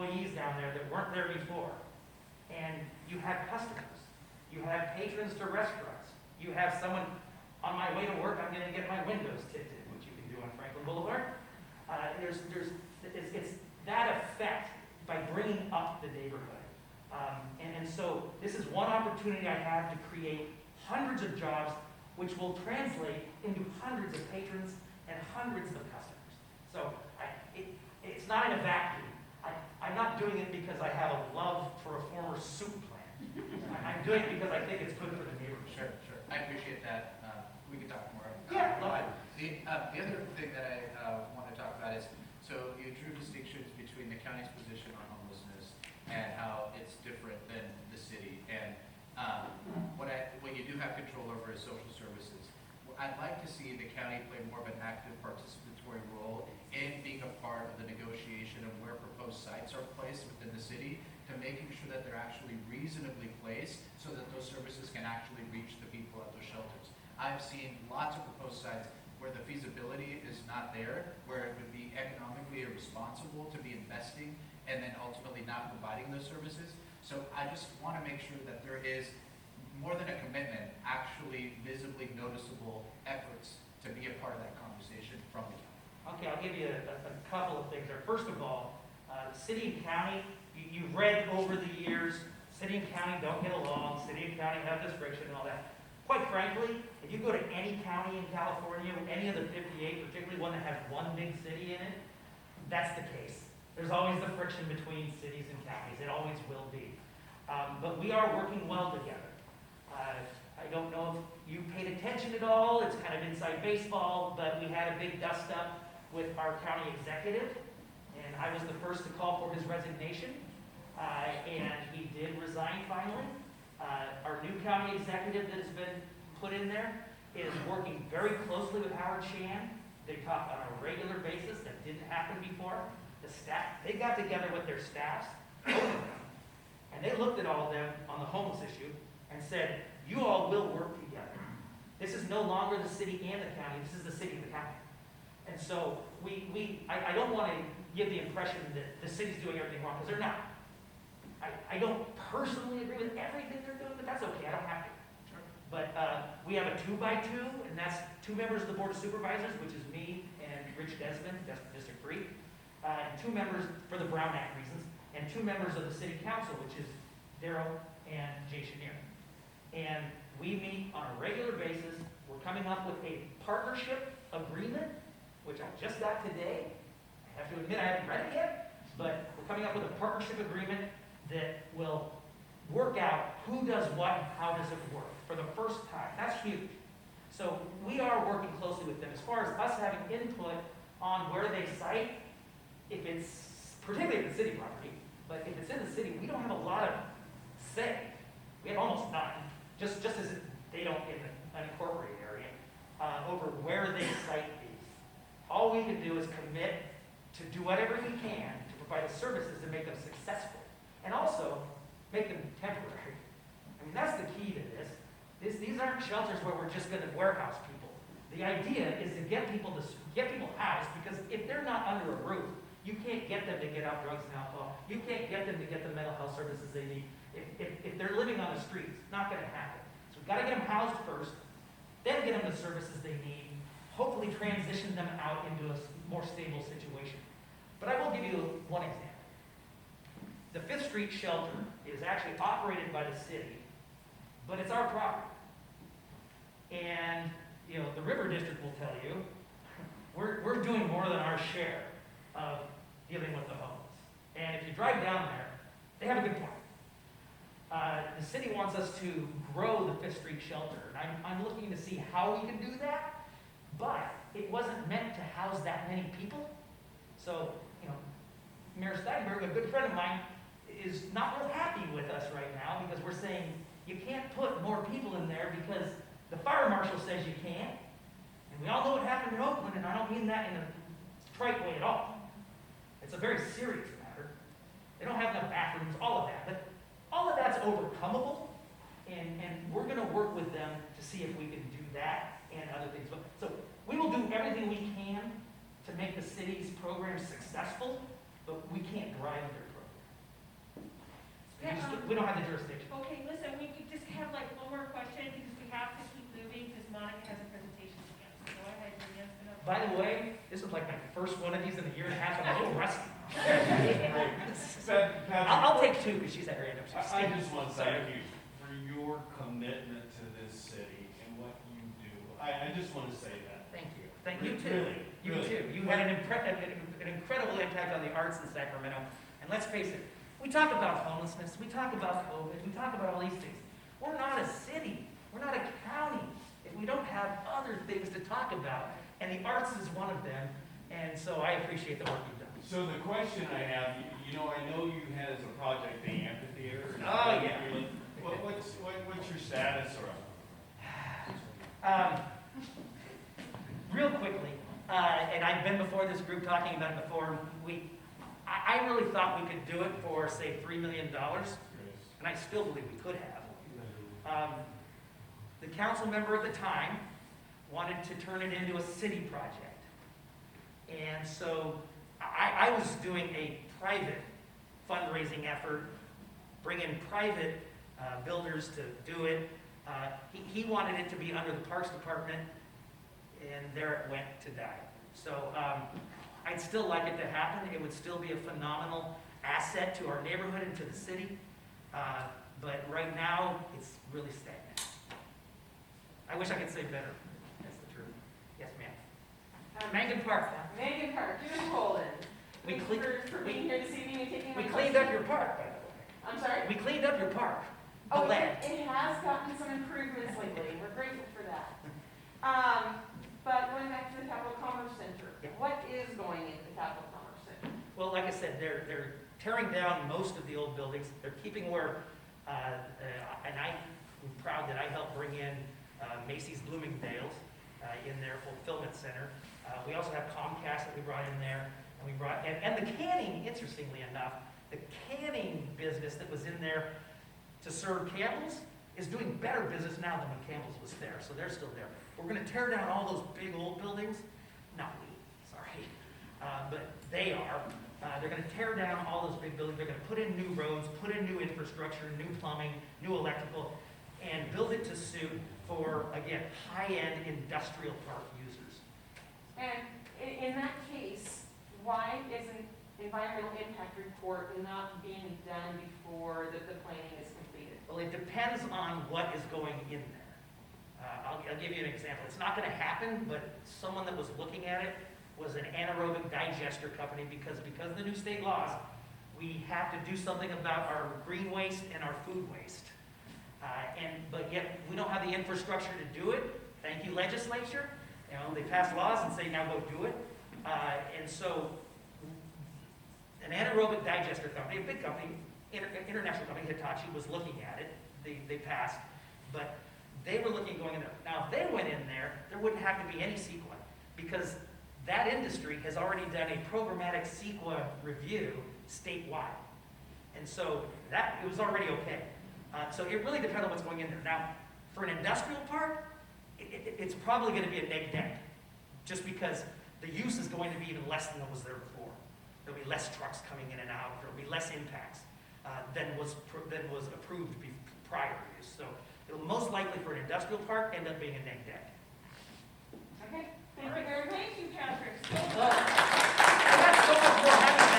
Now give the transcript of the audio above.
employees down there that weren't there before. And you have customers. You have patrons to restaurants. You have someone, on my way to work, I'm going to get my windows tinted, which you can do on Franklin Boulevard. It's that effect by bringing up the neighborhood. And so this is one opportunity I have to create hundreds of jobs, which will translate into hundreds of patrons and hundreds of customers. So it's not in a vacuum. I'm not doing it because I have a love for a former soup plant. I'm doing it because I think it's good for the neighborhood. Sure. I appreciate that. We can talk more. Yeah. The other thing that I want to talk about is, so you drew distinctions between the county's position on homelessness and how it's different than the city. And what you do have control over is social services. I'd like to see the county play more of an active participatory role in being a part of the negotiation of where proposed sites are placed within the city, to making sure that they're actually reasonably placed so that those services can actually reach the people at those shelters. I've seen lots of proposed sites where the feasibility is not there, where it would be economically irresponsible to be investing and then ultimately not providing those services. So I just want to make sure that there is more than a commitment, actually visibly noticeable efforts to be a part of that conversation from the county. Okay, I'll give you a couple of things there. First of all, city and county, you've read over the years, city and county don't get along, city and county have this friction and all that. Quite frankly, if you go to any county in California, any of the 58, particularly one that has one big city in it, that's the case. There's always the friction between cities and counties. It always will be. But we are working well together. I don't know if you paid attention at all. It's kind of inside baseball, but we had a big dust-up with our county executive, and I was the first to call for his resignation, and he did resign finally. Our new county executive that has been put in there is working very closely with Howard Shan. They talk on a regular basis. That didn't happen before. The staff, they got together with their staffs, and they looked at all of them on the homeless issue and said, you all will work together. This is no longer the city and the county. This is the city and the county. And so I don't want to give the impression that the city's doing everything wrong, because they're not. I don't personally agree with everything they're doing, but that's okay. I don't have to. But we have a 2x2, and that's 2 members of the Board of Supervisors, which is me and Rich Desmond, that's District 3, and 2 members for the Brown Act reasons, and 2 members of the City Council, which is Darrell and Jay Chenier. And we meet on a regular basis. We're coming up with a partnership agreement, which I just got today. I have to admit I haven't read it yet, but we're coming up with a partnership agreement that will work out who does what and how does it work for the first time. That's huge. So we are working closely with them as far as us having input on where they site. If it's, particularly if it's city property, but if it's in the city, we don't have a lot of say. We have almost none, just as they don't in the unincorporated area, over where they site these. All we can do is commit to do whatever we can to provide the services to make them successful, and also make them temporary. I mean, that's the key to this. These aren't shelters where we're just going to warehouse people. The idea is to get people housed, because if they're not under a roof, you can't get them to get off drugs and alcohol. You can't get them to get the mental health services they need. If they're living on the streets, it's not going to happen. So we've got to get them housed first, then get them the services they need, hopefully transition them out into a more stable situation. But I will give you one example. The 5th Street shelter is actually operated by the city, but it's our property. And, the River District will tell you, we're doing more than our share of dealing with the homeless. And if you drive down there, they have a good point. The city wants us to grow the 5th Street shelter, and I'm looking to see how we can do that, but it wasn't meant to house that many people. So, Mayor Steinberg, a good friend of mine, is not real happy with us right now, because we're saying you can't put more people in there because the fire marshal says you can't. And we all know what happened in Oakland, and I don't mean that in a trite way at all. It's a very serious matter. They don't have enough bathrooms, all of that. But all of that's overcomable, and we're going to work with them to see if we can do that and other things. So we will do everything we can to make the city's programs successful, but we can't drive their program. We don't have the jurisdiction. Okay, listen, we could just have like one more question because we have to keep moving because Monica has a presentation again. So go ahead, Julian's gonna. By the way, this is like my first one of these in a year and a half, I'm a little rusty. I'll take two, because she's at her end. I just want to thank you for your commitment to this city and what you do. I just want to say that. Thank you. Thank you too. Really, You really. too. You had an incredible impact on the arts in Sacramento. And let's face it, we talk about homelessness, we talk about COVID, we talk about all these things. We're not a city. We're not a county if we don't have other things to talk about. And the arts is one of them. And so I appreciate the work you've done. So the question I have, I know you had as a project the amphitheater. Oh, yeah. What's your status or? Real quickly, and I've been before this group talking about it before, I really thought we could do it for, say, $3 million, and I still believe we could have. The council member at the time wanted to turn it into a city project. And so I was doing a private fundraising effort, bringing private builders to do it. He wanted it to be under the Parks Department, and there it went to die. So I'd still like it to happen. It would still be a phenomenal asset to our neighborhood and to the city. But right now, it's really stagnant. I wish I could say better. That's the truth. Yes, ma'am. Mangan Park. Megan Park, Judy Holden. We Thank cle- you for being here this evening and taking my We cleaned up question. your park, by the way. I'm sorry? We cleaned up your park. The Oh, land. it has gotten some improvements lately. We're grateful for that. But going back to the Capital Commerce Center, Yeah. what is going into the Capital Commerce Center? Well, like I said, they're tearing down most of the old buildings. They're keeping where, and I'm proud that I helped bring in Macy's Bloomingdale's in their fulfillment center. We also have Comcast that we brought in there, and the canning, interestingly enough, the canning business that was in there to serve Campbell's is doing better business now than when Campbell's was there, so they're still there. We're gonna tear down all those big old buildings, not we, sorry, but they are. They're gonna tear down all those big buildings, they're gonna put in new roads, put in new infrastructure, new plumbing, new electrical, and build it to suit for, again, high-end industrial park users. And in that case, why isn't environmental impact report not being done before the planning is completed? Well, it depends on what is going in there. I'll give you an example. It's not gonna happen, but someone that was looking at it was an anaerobic digester company because of the new state laws, we have to do something about our green waste and our food waste. But yet, we don't have the infrastructure to do it. Thank you, legislature. They pass laws and say, now go do it. And so, an anaerobic digester company, a big company, international company, Hitachi, was looking at it. They passed, but they were looking going in there. Now, if they went in there, there wouldn't have to be any CEQA because that industry has already done a programmatic CEQA review statewide. And so it was already okay. So it really depends on what's going in there. Now, for an industrial park, it's probably going to be a neg deck, just because the use is going to be even less than what was there before. There'll be less trucks coming in and out. There'll be less impacts than was approved prior use. So it'll most likely for an industrial park end up being a neg deck. Okay, thank you very much. Thank you, Patrick. That's so much more happening